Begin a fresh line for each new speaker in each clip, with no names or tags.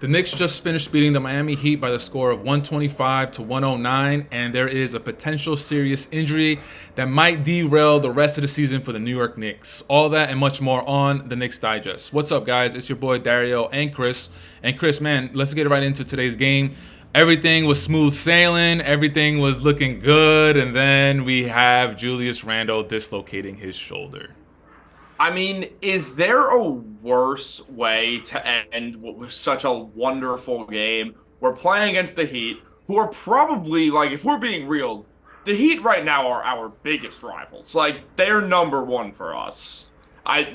The Knicks just finished beating the Miami Heat by the score of 125 to 109, and there is a potential serious injury that might derail the rest of the season for the New York Knicks. All that and much more on the Knicks Digest. What's up, guys? It's your boy Dariel and Chris. And Chris, man, let's get right into today's game. Everything was smooth sailing, everything was looking good, and then we have Julius Randle dislocating his shoulder.
I mean, is there a worse way to end what was such a wonderful game? We're playing against the Heat, who are probably, like, if we're being real, the Heat right now are our biggest rivals. Like, they're number one for us.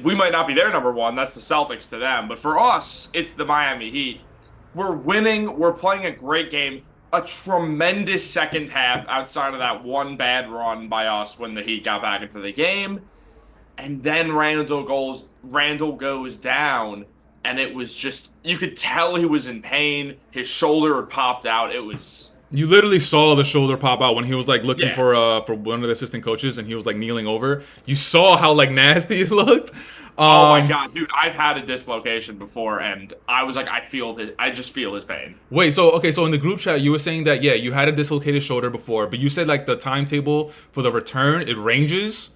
We might not be their number one, that's the Celtics to them, but for us, it's the Miami Heat. We're winning, we're playing a great game, a tremendous second half outside of that one bad run by us when the Heat got back into the game. And then Randle goes down, and it was just, you could tell he was in pain. His shoulder had popped out. It was...
You literally saw the shoulder pop out when he was like looking
Yeah.
for one of the assistant coaches, and he was like kneeling over. You saw how like nasty it looked.
Oh my God, dude, I've had a dislocation before, and I was like, I just feel his pain.
Wait, so in the group chat you were saying that you had a dislocated shoulder before, but you said like the timetable for the return, it ranges.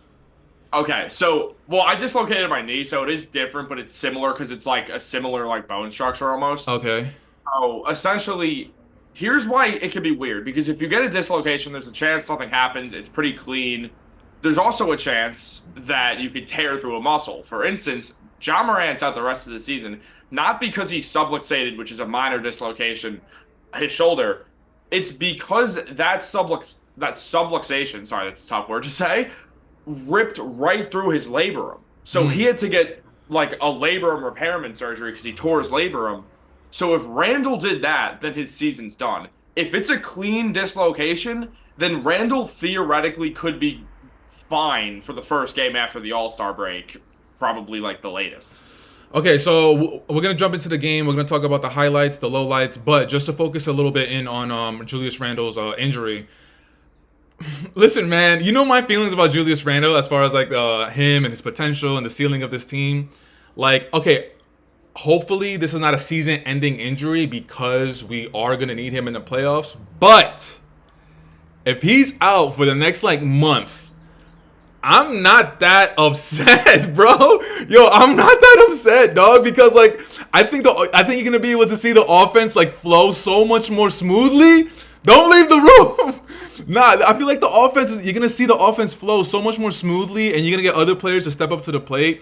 Okay, so, well, I dislocated my knee, so it is different, but it's similar because it's like a similar like bone structure almost.
Okay.
So essentially, here's why it can be weird, because if you get a dislocation, there's a chance something happens. It's pretty clean. There's also a chance that you could tear through a muscle. For instance, Ja Morant's out the rest of the season, not because he's subluxated, which is a minor dislocation, his shoulder. It's because that subluxation, sorry, that's a tough word to say, ripped right through his labrum. So he had to get like a labrum repairman surgery because he tore his labrum. So if Randle did that, then his season's done. If it's a clean dislocation, then Randle theoretically could be fine for the first game after the All-Star break, probably like the latest.
Okay, so we're gonna jump into the game. We're gonna talk about the highlights, the lowlights, but just to focus a little bit in on Julius Randle's injury. Listen, man, you know my feelings about Julius Randle as far as like him and his potential and the ceiling of this team. Like, okay, hopefully this is not a season-ending injury because we are gonna need him in the playoffs. But if he's out for the next like month, I'm not that upset, bro. Yo, I'm not that upset, dog, because like I think you're gonna be able to see the offense like flow so much more smoothly. Don't leave the room. Nah, I feel like you're gonna see the offense flow so much more smoothly, and you're gonna get other players to step up to the plate.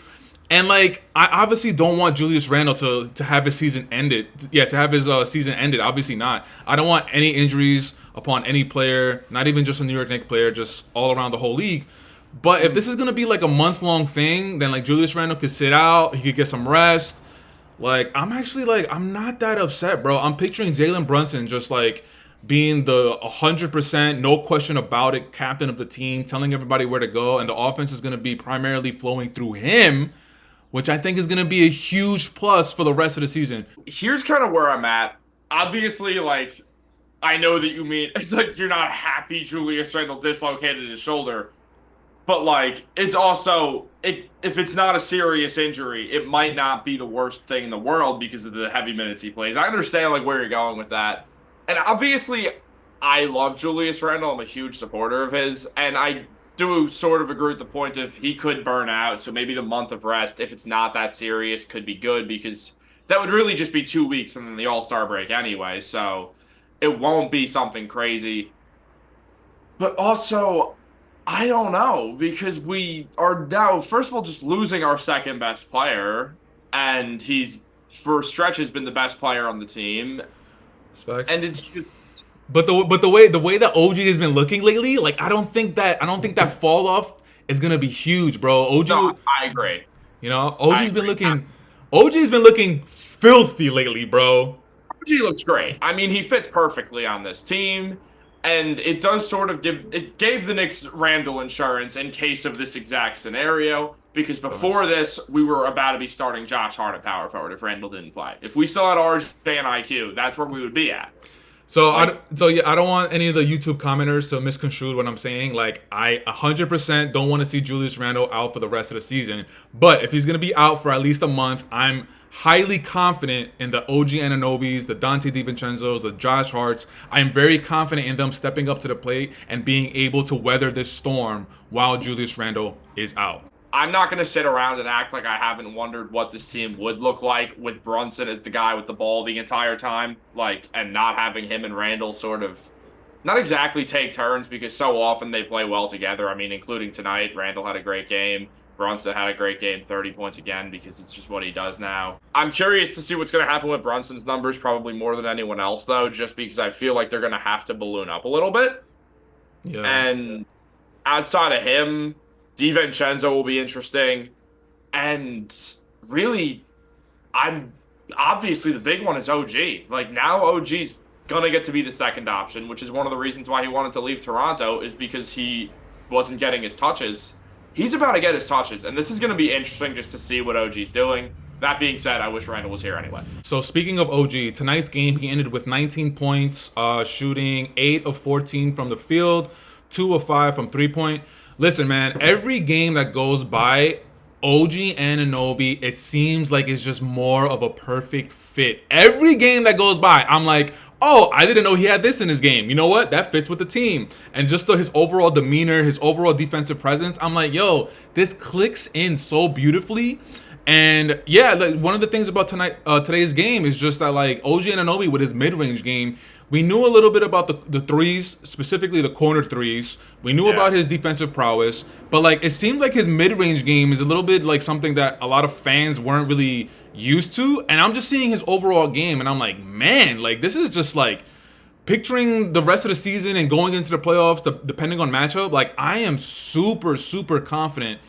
And like, I obviously don't want Julius Randle to have his season ended. Yeah, to have his season ended. Obviously not. I don't want any injuries upon any player, not even just a New York Knicks player, just all around the whole league. But if this is gonna be like a month-long thing, then like Julius Randle could sit out, he could get some rest. Like, I'm not that upset, bro. I'm picturing Jalen Brunson just like being the 100%, no question about it, captain of the team, telling everybody where to go, and the offense is going to be primarily flowing through him, which I think is going to be a huge plus for the rest of the season.
Here's kind of where I'm at. Obviously, like, I know that you mean, it's like you're not happy Julius Randle dislocated his shoulder, but like, it's also, if it's not a serious injury, it might not be the worst thing in the world because of the heavy minutes he plays. I understand like where you're going with that. And obviously, I love Julius Randle. I'm a huge supporter of his. And I do sort of agree with the point of he could burn out. So maybe the month of rest, if it's not that serious, could be good because that would really just be 2 weeks and then the All-Star break anyway. So it won't be something crazy. But also, I don't know because we are now, first of all, just losing our second best player. And he's, for stretches, been the best player on the team.
Specs.
And it's just,
But the way that OG has been looking lately, like I don't think that fall off is gonna be huge, bro. OG,
no, I agree.
you know, OG's been looking filthy lately, bro.
OG looks great. I mean, he fits perfectly on this team, and it does sort of gave the Knicks Randle insurance in case of this exact scenario. Because before this, we were about to be starting Josh Hart at power forward if Randle didn't play. If we still had RJ and IQ, that's where we would be at. Like,
Yeah, I don't want any of the YouTube commenters to misconstrue what I'm saying. Like, I 100% don't want to see Julius Randle out for the rest of the season. But if he's gonna be out for at least a month, I'm highly confident in the OG Ananobis, the Dante DiVincenzo's, the Josh Harts. I am very confident in them stepping up to the plate and being able to weather this storm while Julius Randle is out.
I'm not going to sit around and act like I haven't wondered what this team would look like with Brunson as the guy with the ball the entire time, like, and not having him and Randall sort of not exactly take turns because so often they play well together. I mean, including tonight, Randall had a great game. Brunson had a great game, 30 points again, because it's just what he does now. I'm curious to see what's going to happen with Brunson's numbers, probably more than anyone else, though, just because I feel like they're going to have to balloon up a little bit.
Yeah.
And outside of him, DiVincenzo will be interesting. And really, I'm obviously the big one is OG. Like, now OG's gonna get to be the second option, which is one of the reasons why he wanted to leave Toronto, is because he wasn't getting his touches. He's about to get his touches, and this is gonna be interesting just to see what OG's doing. That being said, I wish Randall was here anyway.
So speaking of OG, tonight's game he ended with 19 points, shooting 8 of 14 from the field, 2 of 5 from 3-point. Listen, man, every game that goes by, OG Anunoby, it seems like it's just more of a perfect fit. Every game that goes by, I'm like, oh, I didn't know he had this in his game. You know what? That fits with the team. And just his overall demeanor, his overall defensive presence, I'm like, yo, this clicks in so beautifully. And yeah, like, one of the things about today's game is just that, like, OG Anunoby with his mid-range game, we knew a little bit about the threes, specifically the corner threes. We knew about his defensive prowess, but like it seemed like his mid-range game is a little bit like something that a lot of fans weren't really used to. And I'm just seeing his overall game, and I'm like, man, like this is just like picturing the rest of the season and going into the playoffs, depending on matchup. Like I am super, super confident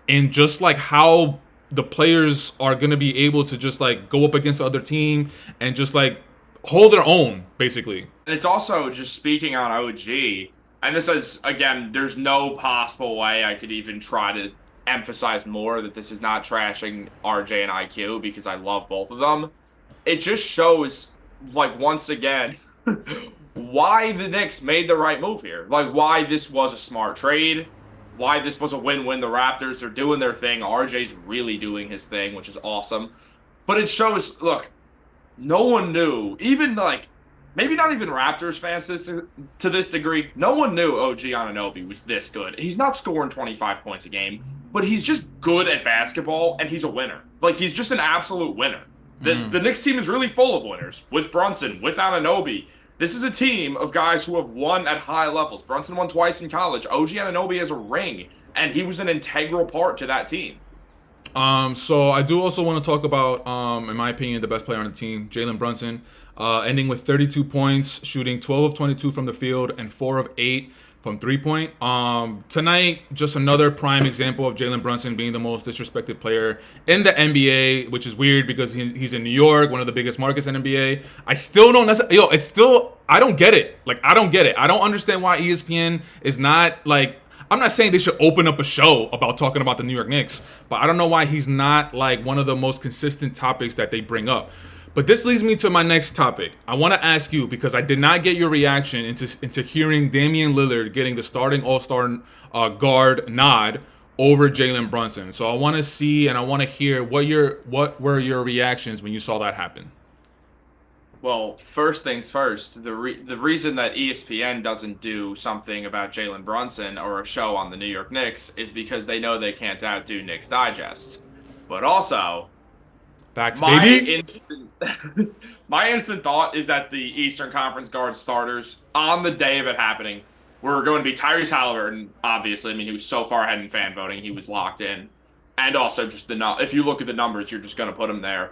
in just like how the players are gonna be able to just like go up against the other team and just like hold their own, basically.
And it's also just speaking on OG, and this is, again, there's no possible way I could even try to emphasize more that this is not trashing RJ and IQ, because I love both of them. It just shows, like, once again, why the Knicks made the right move here. Like, why this was a smart trade, why this was a win-win. The Raptors are doing their thing. RJ's really doing his thing, which is awesome. But it shows, look, no one knew, even like, maybe not even Raptors fans to this degree, no one knew OG Anunoby was this good. He's not scoring 25 points a game, but he's just good at basketball, and he's a winner. Like, he's just an absolute winner. The Knicks team is really full of winners, with Brunson, with Anunoby. This is a team of guys who have won at high levels. Brunson won twice in college. OG Anunoby has a ring, and he was an integral part to that team.
So I do also want to talk about, in my opinion, the best player on the team, Jalen Brunson, ending with 32 points, shooting 12 of 22 from the field and 4 of 8 from 3-point. Tonight, just another prime example of Jalen Brunson being the most disrespected player in the NBA, which is weird because he's in New York, one of the biggest markets in NBA. I still don't necessarily, I don't get it. Like, I don't get it. I don't understand why ESPN is not like, I'm not saying they should open up a show about talking about the New York Knicks, but I don't know why he's not like one of the most consistent topics that they bring up. But this leads me to my next topic. I want to ask you, because I did not get your reaction into hearing Damian Lillard getting the starting All-Star guard nod over Jalen Brunson. So I want to see and I want to hear what were your reactions when you saw that happen.
Well, first things first, the reason that ESPN doesn't do something about Jalen Brunson or a show on the New York Knicks is because they know they can't outdo Knicks Digest. But also,
facts, baby.
My instant thought is that the Eastern Conference guard starters on the day of it happening were going to be Tyrese Halliburton, obviously. I mean, he was so far ahead in fan voting, he was locked in. And also just if you look at the numbers, you're just going to put him there.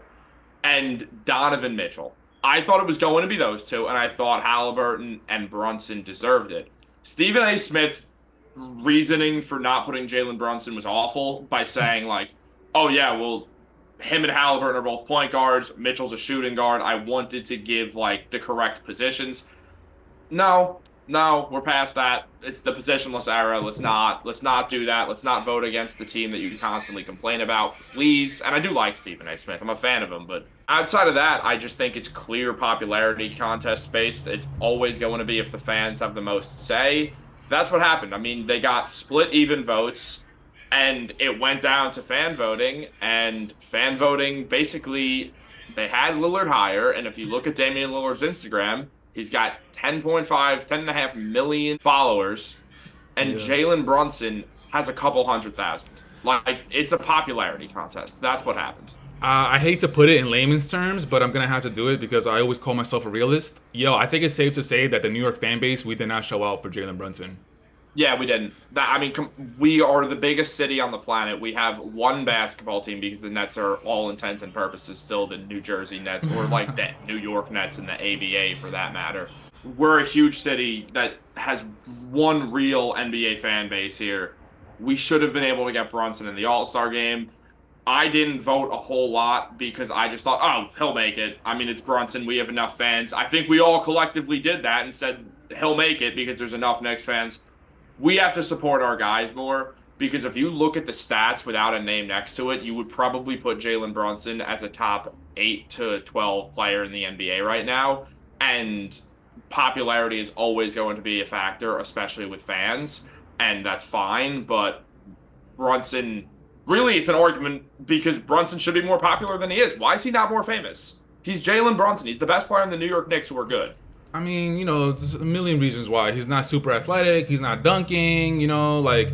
And Donovan Mitchell. I thought it was going to be those two, and I thought Halliburton and Brunson deserved it. Stephen A. Smith's reasoning for not putting Jalen Brunson was awful by saying, like, oh, yeah, well, him and Halliburton are both point guards. Mitchell's a shooting guard. I wanted to give, like, the correct positions. No, we're past that. It's the positionless era. Let's not do that. Let's not vote against the team that you constantly complain about, please. And I do like Stephen A. Smith. I'm a fan of him, but outside of that, I just think it's clear popularity contest based. It's always going to be if the fans have the most say. That's what happened. I mean, they got split even votes, and it went down to fan voting, and fan voting basically they had Lillard higher. And if you look at Damian Lillard's Instagram, he's got 10.5, 10.5 million followers, and
Yeah.
Jalen Brunson has a couple 100,000. Like, it's a popularity contest. That's what happened.
I hate to put it in layman's terms, but I'm gonna have to do it because I always call myself a realist. Yo, I think it's safe to say that the New York fan base, we did not show out for Jalen Brunson.
Yeah, we didn't. I mean, we are the biggest city on the planet. We have one basketball team because the Nets are all intents and purposes still the New Jersey Nets or like the New York Nets and the ABA for that matter. We're a huge city that has one real NBA fan base here. We should have been able to get Brunson in the All-Star game. I didn't vote a whole lot because I just thought, oh, he'll make it. I mean, it's Brunson. We have enough fans. I think we all collectively did that and said he'll make it because there's enough Knicks fans. We have to support our guys more because if you look at the stats without a name next to it, you would probably put Jalen Brunson as a top 8 to 12 player in the NBA right now. And popularity is always going to be a factor, especially with fans. And that's fine. But Brunson, really, it's an argument because Brunson should be more popular than he is. Why is he not more famous? He's Jalen Brunson. He's the best player in the New York Knicks who are good.
I mean, there's a million reasons why. He's not super athletic. He's not dunking, like,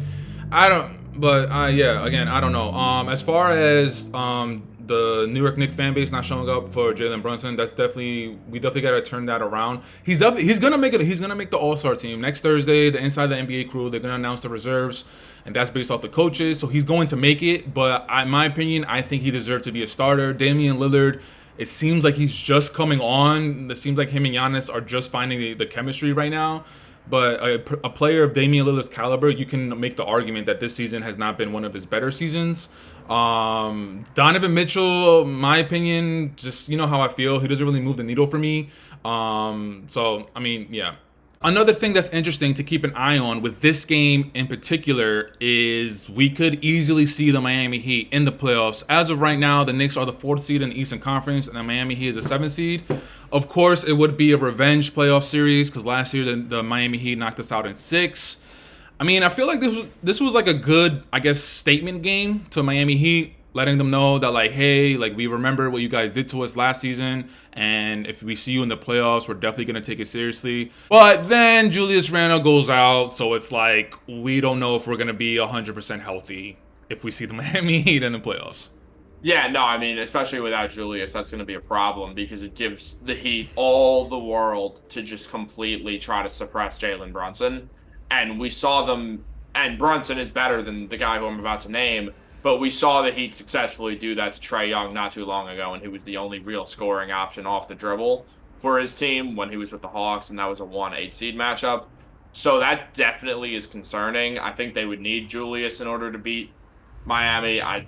I don't, but yeah, again, I don't know. As far as the New York Knicks fan base not showing up for Jalen Brunson, we definitely got to turn that around. He's gonna make it. He's gonna make the All-Star team next Thursday. The Inside the NBA crew, they're gonna announce the reserves, and that's based off the coaches. So he's going to make it. But in my opinion, I think he deserves to be a starter. Damian Lillard, it seems like he's just coming on. It seems like him and Giannis are just finding the chemistry right now. But a player of Damian Lillard's caliber, you can make the argument that this season has not been one of his better seasons. Donovan Mitchell, my opinion, just how I feel. He doesn't really move the needle for me. So, I mean, yeah. Another thing that's interesting to keep an eye on with this game in particular is we could easily see the Miami Heat in the playoffs. As of right now, the Knicks are the 4th seed in the Eastern Conference, and the Miami Heat is the 7th seed. Of course, it would be a revenge playoff series because last year the Miami Heat knocked us out in 6. I mean, I feel like this was like a good, I guess, statement game to Miami Heat, letting them know that, like, hey, like, we remember what you guys did to us last season, and if we see you in the playoffs, we're definitely going to take it seriously. But then Julius Randle goes out, so it's like we don't know if we're going to be 100% healthy if we see the Miami Heat in the playoffs.
Yeah, no, I mean, especially without Julius, that's going to be a problem because it gives the Heat all the world to just completely try to suppress Jalen Brunson. And we saw them, and Brunson is better than the guy who I'm about to name, but we saw the Heat successfully do that to Trae Young not too long ago, and he was the only real scoring option off the dribble for his team when he was with the Hawks, and that was a 1-8 seed matchup. So that definitely is concerning. I think they would need Julius in order to beat Miami. I'm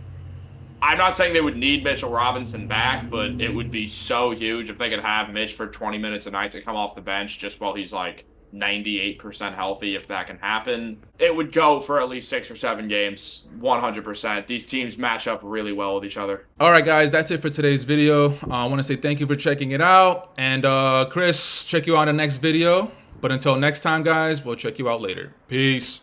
not saying they would need Mitchell Robinson back, but it would be so huge if they could have Mitch for 20 minutes a night to come off the bench just while he's like 98% healthy, if that can happen. It would go for at least 6 or 7 games, 100%. These teams match up really well with each other.
All right, guys, that's it for today's video. I want to say thank you for checking it out. And Chris, check you out in the next video. But until next time, guys, we'll check you out later. Peace.